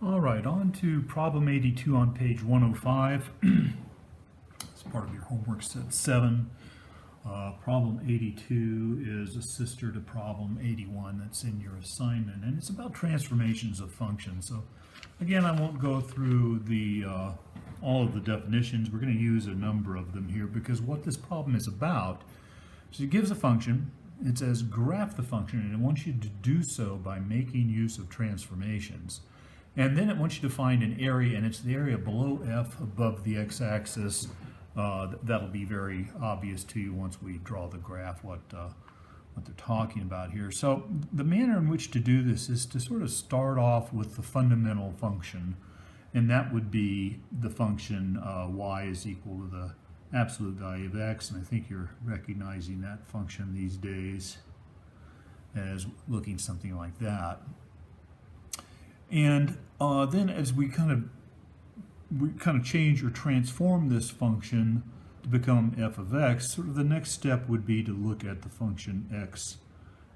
All right, on to problem 82 on page 105. It's part of your homework set 7. Problem 82 is a sister to problem 81 that's in your assignment, and it's about transformations of functions. So again, I won't go through all of the definitions. We're going to use a number of them here because what this problem is about is it gives a function. It says graph the function, and it wants you to do so by making use of transformations. And then it wants you to find an area, and it's the area below f above the x-axis. That'll be very obvious to you once we draw the graph what they're talking about here. So the manner in which to do this is to sort of start off with the fundamental function, and that would be the function y is equal to the absolute value of x, and I think you're recognizing that function these days as looking something like that. And then as we kind of change or transform this function to become f of x, sort of the next step would be to look at the function x,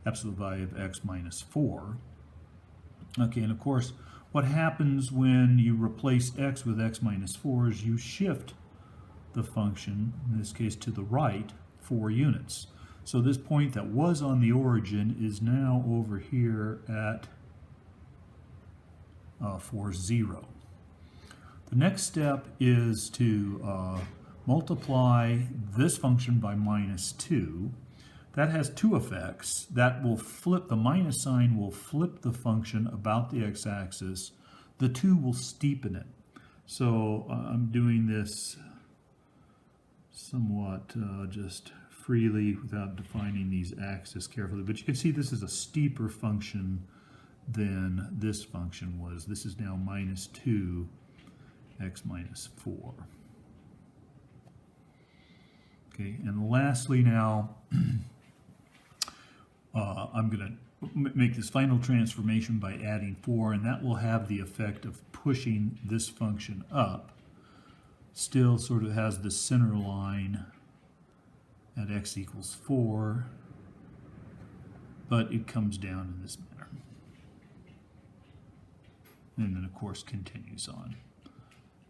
absolute value of x minus 4. Okay, and of course, what happens when you replace x with x minus 4 is you shift the function, in this case to the right, 4 units. So this point that was on the origin is now over here at 4, 0. The next step is to multiply this function by minus 2. That has two effects. That will flip, the minus sign will flip the function about the x-axis. The 2 will steepen it. So I'm doing this somewhat just freely without defining these axes carefully. But you can see this is a steeper function than this function was. This is now minus 2 x minus 4. Okay, and lastly now, I'm going to make this final transformation by adding 4, and that will have the effect of pushing this function up. Still sort of has the center line at x equals 4, but it comes down in this manner. And then, of course, continues on.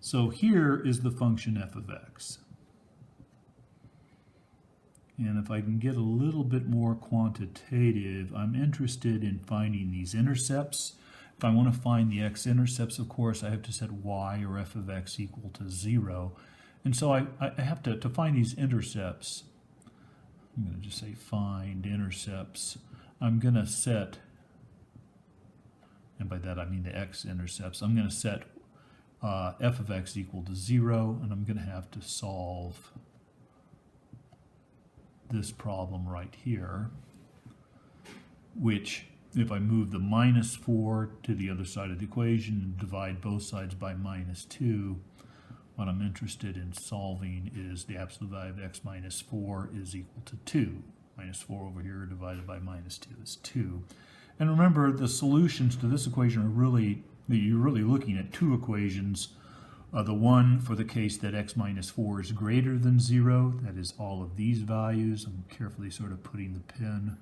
So here is the function f of x. And if I can get a little bit more quantitative, I'm interested in finding these intercepts. If I want to find the x-intercepts, of course, I have to set y or f of x equal to 0. And so I have to find these intercepts. I'm going to just say find intercepts. I'm going to set, and by that I mean the x-intercepts, I'm going to set f of x equal to 0, and I'm going to have to solve this problem right here, which, if I move the minus 4 to the other side of the equation and divide both sides by minus 2, what I'm interested in solving is the absolute value of x minus 4 is equal to 2. Minus 4 over here divided by minus 2 is 2. And remember, the solutions to this equation are really, you're really looking at two equations. The one for the case that x minus 4 is greater than 0, that is all of these values. I'm carefully sort of putting the pin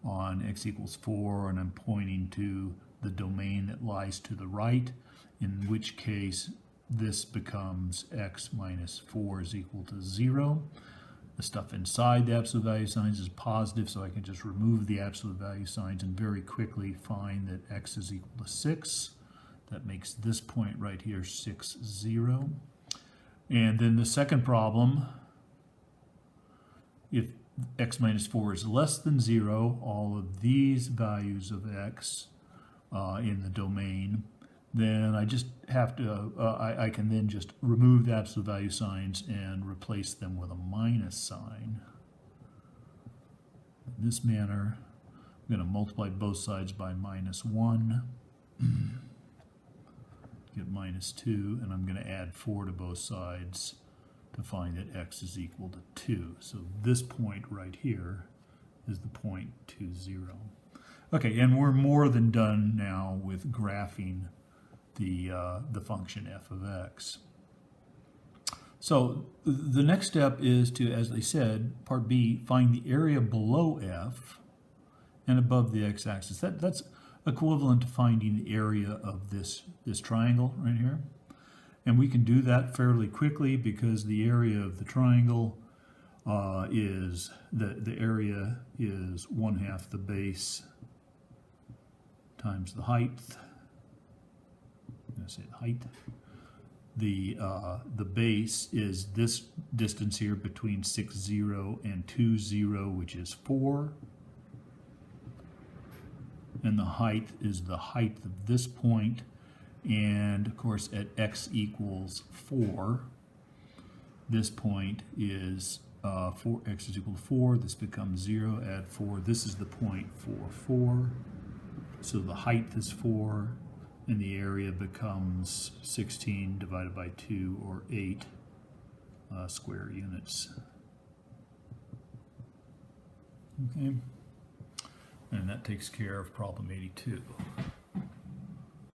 on x equals 4, and I'm pointing to the domain that lies to the right, in which case this becomes x minus 4 is equal to 0. The stuff inside the absolute value signs is positive, so I can just remove the absolute value signs and very quickly find that x is equal to 6. That makes this point right here 6, 0. And then the second problem, if x minus 4 is less than 0, all of these values of x in the domain, then I just have to, I can then just remove the absolute value signs and replace them with a minus sign. In this manner, I'm going to multiply both sides by minus 1. Get minus 2, and I'm going to add 4 to both sides to find that x is equal to 2. So this point right here is the point 2, 0. Okay, and we're more than done now with graphing the function f of x. So the next step is to, as I said, part B, find the area below f and above the x-axis. That's equivalent to finding the area of this triangle right here. And we can do that fairly quickly because the area of the triangle is, the area is 1/2 the base times the height. I'm going to say the height. The base is this distance here between 6, 0 and 2, 0, which is 4. And the height is the height of this point. And of course at x equals 4, this point is 4x is equal to 4. This becomes 0, add 4. This is the point 4, 4. So the height is 4, and the area becomes 16 divided by 2, or 8 square units. Okay, and that takes care of problem 82.